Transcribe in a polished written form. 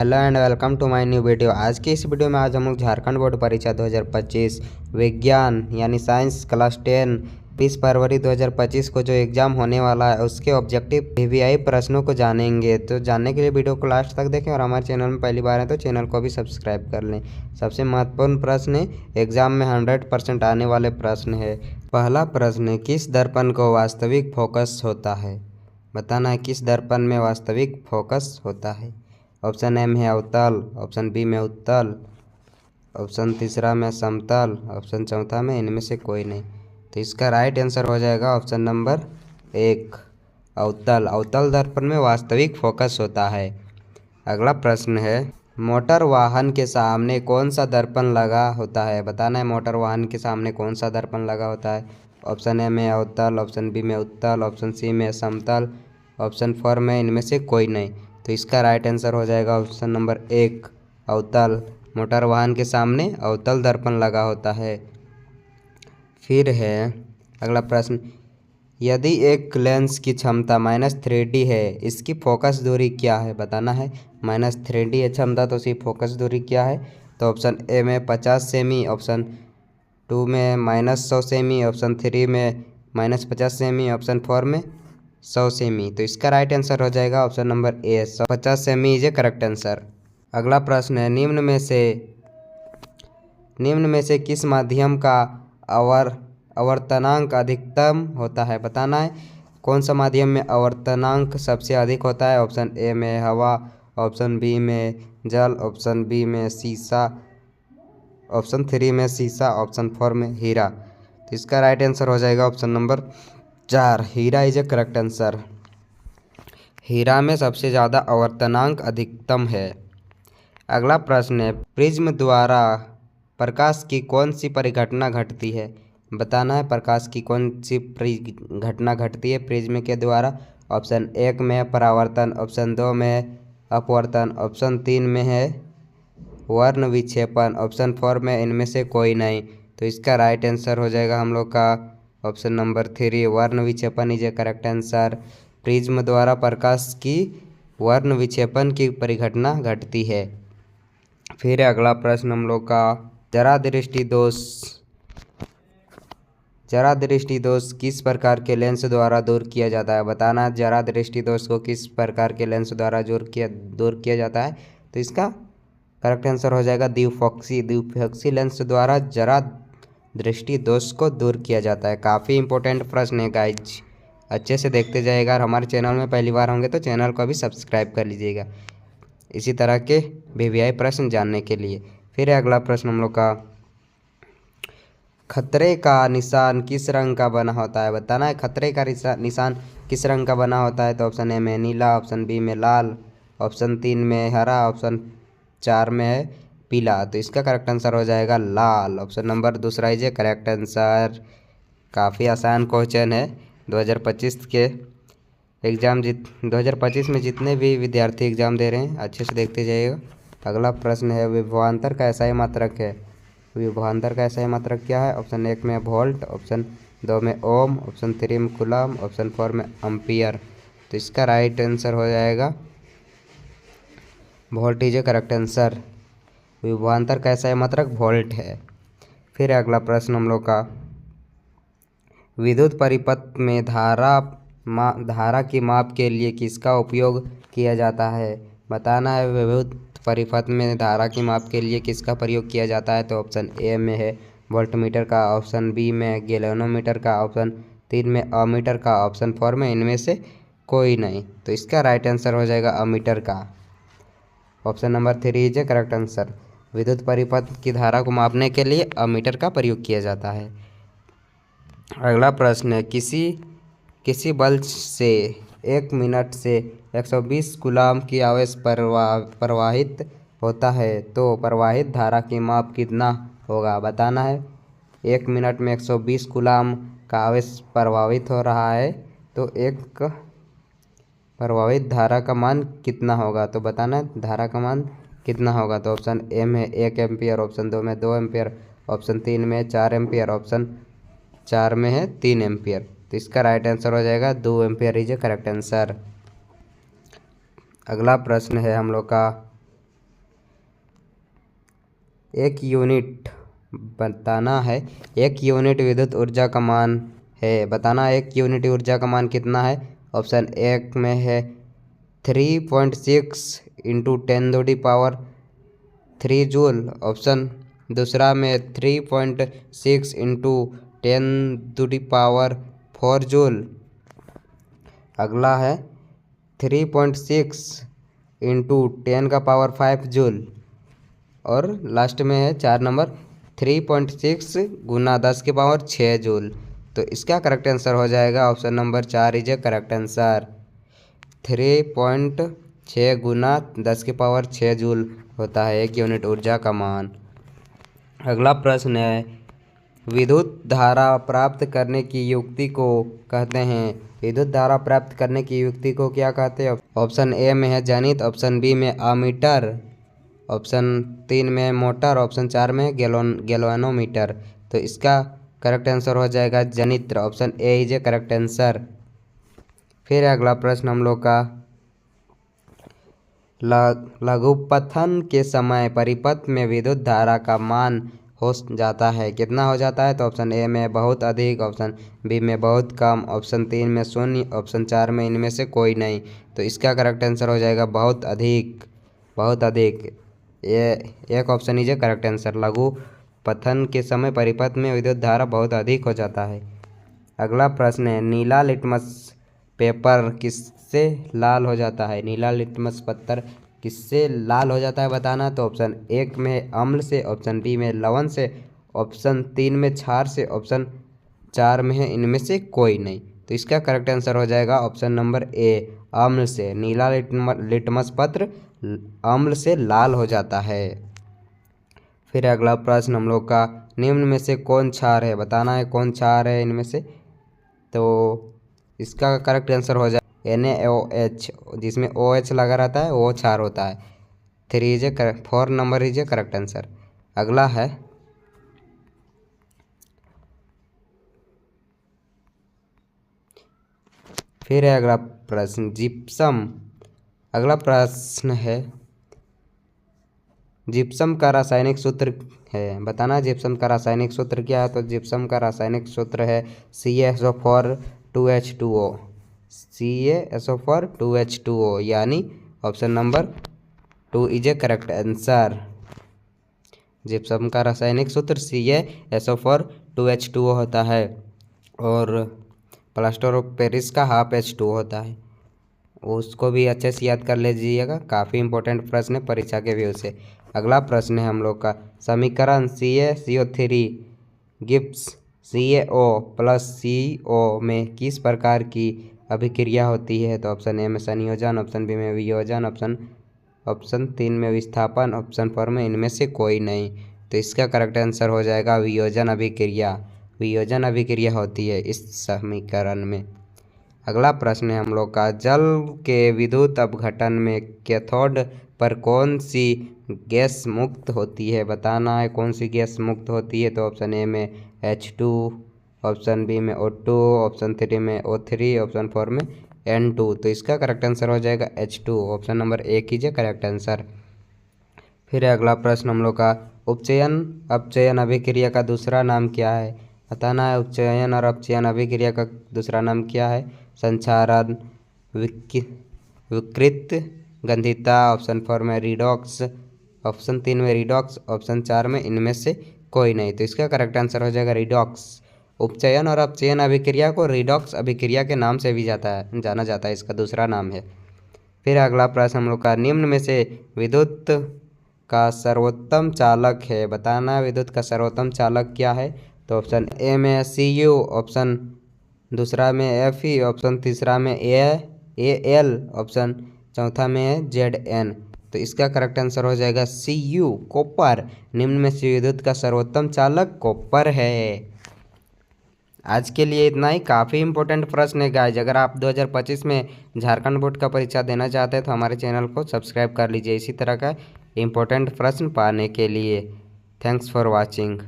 Hello and welcome to my new video. आज की इस वीडियो में आज हम लोग झारखंड बोर्ड परीक्षा 2025 विज्ञान यानी साइंस क्लास 10 20 फरवरी 2025 को जो एग्ज़ाम होने वाला है उसके ऑब्जेक्टिव वीवीआई प्रश्नों को जानेंगे। तो जानने के लिए वीडियो को लास्ट तक देखें और हमारे चैनल में पहली बार है तो चैनल को भी सब्सक्राइब कर लें। सबसे महत्वपूर्ण प्रश्न एग्जाम में 100% आने वाले प्रश्न है। पहला प्रश्न, किस दर्पण को वास्तविक फोकस होता है? बताना है किस दर्पण में वास्तविक फोकस होता है। ऑप्शन एम है अवतल, ऑप्शन बी में उत्तल, ऑप्शन तीसरा में समतल, ऑप्शन चौथा में इनमें से कोई नहीं। तो इसका राइट आंसर हो जाएगा ऑप्शन नंबर 1 अवतल। अवतल दर्पण में वास्तविक फोकस होता है। अगला प्रश्न है, मोटर वाहन के सामने कौन सा दर्पण लगा होता है? बताना है मोटर वाहन के सामने कौन सा दर्पण लगा होता है। ऑप्शन ए में अवतल, ऑप्शन बी में उत्तल, ऑप्शन सी में समतल, ऑप्शन 4 में इनमें से कोई नहीं। तो इसका राइट आंसर हो जाएगा ऑप्शन नंबर 1 अवतल। मोटर वाहन के सामने अवतल दर्पण लगा होता है। फिर है अगला प्रश्न, यदि एक लेंस की क्षमता -3D है, इसकी फोकस दूरी क्या है? बताना है -3D है क्षमता तो उसकी फोकस दूरी क्या है। तो ऑप्शन ए में 50 सेमी, ऑप्शन 2 में -100 सेमी, ऑप्शन 3 में -50 सेमी, ऑप्शन 4 में 100 सेमी। तो इसका राइट आंसर हो जाएगा option number A 50 semi is a correct answer. अगला प्रश्न है, निम्न में से किस माध्यम का आवर्तनांक अधिकतम होता है? बताना है कौन सा माध्यम में आवर्तनांक सबसे अधिक होता है। ऑप्शन ए में हवा, ऑप्शन बी में जल, ऑप्शन बी में शीशा, ऑप्शन 3 में शीशा, ऑप्शन 4 में हीरा। तो इसका राइट आंसर हो जाएगा ऑप्शन नंबर 4 हीरा इज ए करेक्ट आंसर। हीरा में सबसे ज़्यादा आवर्तनांक अधिकतम है। अगला प्रश्न है, प्रिज्म द्वारा प्रकाश की कौन सी परिघटना घटती है? बताना है प्रकाश की कौन सी घटना घटती है प्रिज्म के द्वारा। ऑप्शन 1 में है परावर्तन, ऑप्शन 2 में है अपवर्तन, ऑप्शन 3 में है वर्ण विक्षेपण, ऑप्शन 4 में इनमें से कोई नहीं। तो इसका राइट आंसर हो जाएगा हम लोग का ऑप्शन नंबर 3 वर्ण विक्षेपण is a correct answer. Prism द्वारा प्रकाश की वर्ण विक्षेपण की परिघटना घटती है। फिर अगला प्रश्न हम लोग का, जरा दृष्टि दोष किस प्रकार के लेंस द्वारा दूर किया जाता है? बताना जरा दृष्टि दोष को किस प्रकार के लेंस द्वारा दूर किया जाता है। तो इसका करेक्ट आंसर हो जाएगा द्विफोक्सी लेंस द्वारा जरा दृष्टि दोष को दूर किया जाता है। काफ़ी इंपॉर्टेंट प्रश्न है गाइज, अच्छे से देखते जाइएगा और हमारे चैनल में पहली बार होंगे तो चैनल को भी सब्सक्राइब कर लीजिएगा इसी तरह के वीवीआई प्रश्न जानने के लिए। फिर अगला प्रश्न हम लोग का, खतरे का निशान किस रंग का बना होता है? बताना है खतरे का निशान किस रंग का बना होता है। तो ऑप्शन ए में नीला, ऑप्शन बी में लाल, ऑप्शन 3 में हरा, ऑप्शन 4 में है पीला। तो इसका करेक्ट आंसर हो जाएगा लाल। ऑप्शन नंबर दूसरा इज ए करेक्ट आंसर। काफ़ी आसान क्वेश्चन है। 2025 के 2025 में जितने भी विद्यार्थी एग्ज़ाम दे रहे हैं अच्छे से देखते जाइएगा। अगला प्रश्न है, विभवांतर का SI मात्रक है। विभवांतर का SI मात्रक क्या है? ऑप्शन 1 में वोल्ट, ऑप्शन 2 में ओम, ऑप्शन 3 में कूलम, ऑप्शन 4 में एम्पियर। तो इसका राइट आंसर हो जाएगा volt is a correct answer. विभवांतर का SI मात्रक वोल्ट है। फिर अगला प्रश्न हम लोग का, विद्युत परिपथ में धारा की माप के लिए किसका उपयोग किया जाता है? बताना है विद्युत परिपथ में धारा की माप के लिए किसका प्रयोग किया जाता है। तो ऑप्शन ए में है वोल्टमीटर का, ऑप्शन बी में गैल्वेनोमीटर का, ऑप्शन 3 में अमीटर का, ऑप्शन 4 में इनमें से कोई नहीं। तो इसका राइट आंसर हो जाएगा अमीटर का। Option number 3 is a correct answer. विद्युत परिपथ की धारा को मापने के लिए अमीटर का प्रयोग किया जाता है। अगला प्रश्न है, किसी बल्ब से 1 मिनट से 120 कूलम की आवेश प्रवाहित होता है तो प्रवाहित धारा की माप कितना होगा? बताना है 1 मिनट में 120 कूलम का आवेश प्रवाहित हो रहा है तो एक प्रवाहित धारा का मान कितना होगा? तो बताना है धारा का मान कितना होगा। तो ऑप्शन ए में 1 एम्पियर, ऑप्शन 2 में 2 एम्पियर, ऑप्शन 3 में 4 एम्पियर, ऑप्शन 4 में है 3 एम्पियर। तो इसका राइट आंसर हो जाएगा 2 ampere is a correct answer. अगला प्रश्न है हम लोग का, एक यूनिट बताना है। एक यूनिट विद्युत ऊर्जा का मान है, बताना एक यूनिट ऊर्जा का मान कितना है। ऑप्शन एक में है 3.6 इंटू 10⁻³ जूल। ऑप्शन दूसरा में 3.6 इंटू 10⁻⁴ जूल। अगला है 3.6 इंटू 10⁵ जूल। और लास्ट में है 4 नंबर 3.6 गुना 10⁶ जूल। तो इसका करेक्ट आंसर हो जाएगा option number 4 is a correct answer. 3.6 Guna 10⁶ joule होता है एक यूनिट ऊर्जा का मान। अगला प्रश्न है विद्युत धारा प्राप्त करने की युक्ति को कहते हैं। विद्युत धारा प्राप्त करने की युक्ति को क्या कहते हैं। ऑप्शन ए में है जनित्र, ऑप्शन बी में अमीटर, ऑप्शन 3 में मोटर, ऑप्शन 4 में गैल्वेनोमीटर। तो इसका करेक्ट आंसर हो जाएगा जनित्र, option A is a correct answer. फिर अगला प्रश्न हम लोग का लघुपथन के समय परिपथ में विद्युत धारा का मान हो जाता है, कितना हो जाता है। तो ऑप्शन ए में बहुत अधिक, ऑप्शन बी में बहुत कम, ऑप्शन 3 में 0, ऑप्शन 4 में इनमें से कोई नहीं। तो इसका करेक्ट आंसर हो जाएगा बहुत अधिक, बहुत अधिक। ये एक option is a correct answer. लघुपथन के समय परिपथ में विद्युत धारा बहुत अधिक हो जाता है। अगला प्रश्न है नीला लिटमस पेपर किससे लाल हो जाता है। नीला लिटमस पत्थर किससे लाल हो जाता है बताना। तो ऑप्शन एक में अम्ल से, ऑप्शन बी में लवण से, ऑप्शन 3 में क्षार से, ऑप्शन 4 में है इनमें से कोई नहीं। तो इसका करेक्ट आंसर हो जाएगा ऑप्शन नंबर ए अम्ल से। नीला लिटमस पत्र अम्ल से लाल हो जाता है। फिर अगला प्रश्न हम लोग का निम्न में से कौन क्षार है, बताना है कौन क्षार है इनमें से। तो इसका करेक्ट आंसर हो जाए NaOH, जिसमें OH लगा रहता है वो क्षार होता है। 4 number is a correct answer. अगला है फिर है अगला प्रश्न जिप्सम। अगला प्रश्न है जिप्सम का रासायनिक सूत्र है, बताना जिप्सम का रासायनिक सूत्र क्या है। तो जिप्सम का रासायनिक सूत्र है CaSO4 2H2O, CaSO4 2H2O, यानी option number 2 is a correct answer. Gypsum का रासायनिक सूत्र CaSO4 2H2O होता है और प्लास्टर ऑफ पेरिस का ½ H2O होता है। उसको भी अच्छे से याद कर लीजिएगा, काफ़ी इंपॉर्टेंट प्रश्न है परीक्षा के व्यू से। अगला प्रश्न है हम लोग का समीकरण CaCO3 गिब्स CaO + CO में किस प्रकार की अभिक्रिया होती है। तो ऑप्शन ए में संयोजन, ऑप्शन बी में वियोजन, ऑप्शन 3 में विस्थापन, ऑप्शन 4 में इनमें से कोई नहीं। तो इसका करेक्ट आंसर हो जाएगा वियोजन अभिक्रिया। वियोजन अभिक्रिया होती है इस समीकरण में। अगला प्रश्न है हम लोग का जल के विद्युत अपघटन में कैथोड पर कौन सी गैस मुक्त होती है, बताना है कौन सी गैस मुक्त होती है। तो ऑप्शन ए में H2, ऑप्शन बी में O2, ऑप्शन 3 में O3, ऑप्शन 4 में N2। तो इसका करेक्ट आंसर हो जाएगा H2, ऑप्शन नंबर 1 कीजिए करेक्ट आंसर। फिर अगला प्रश्न हम लोग का उपचयन अपचयन अभिक्रिया का दूसरा नाम क्या है, बताना है उपचयन और अपचयन अभिक्रिया का दूसरा नाम क्या है। संचारण, विकृत गंधिता, ऑप्शन 4 में रिडॉक्स, ऑप्शन 3 में रिडॉक्स, ऑप्शन 4 में इनमें से कोई नहीं। तो इसका करेक्ट आंसर हो जाएगा रिडॉक्स। उपचयन और अपचयन अभिक्रिया को रिडॉक्स अभिक्रिया के नाम से भी जाना जाता है, इसका दूसरा नाम है। फिर अगला प्रश्न हम लोग का निम्न में से विद्युत का सर्वोत्तम चालक है, बताना है विद्युत का सर्वोत्तम चालक क्या है। तो ऑप्शन ए में Cu, ऑप्शन दूसरा में Fe, ऑप्शन तीसरा में Al, ऑप्शन चौथा में है Zn। तो इसका करेक्ट आंसर हो जाएगा Cu कॉपर। निम्न में से विद्युत का सर्वोत्तम चालक कॉपर है। आज के लिए इतना ही, काफ़ी इंपॉर्टेंट प्रश्न है गाइज। अगर आप 2025 में झारखंड बोर्ड का परीक्षा देना चाहते हैं तो हमारे चैनल को सब्सक्राइब कर लीजिए इसी तरह का इंपॉर्टेंट प्रश्न पाने के लिए। Thanks for watching.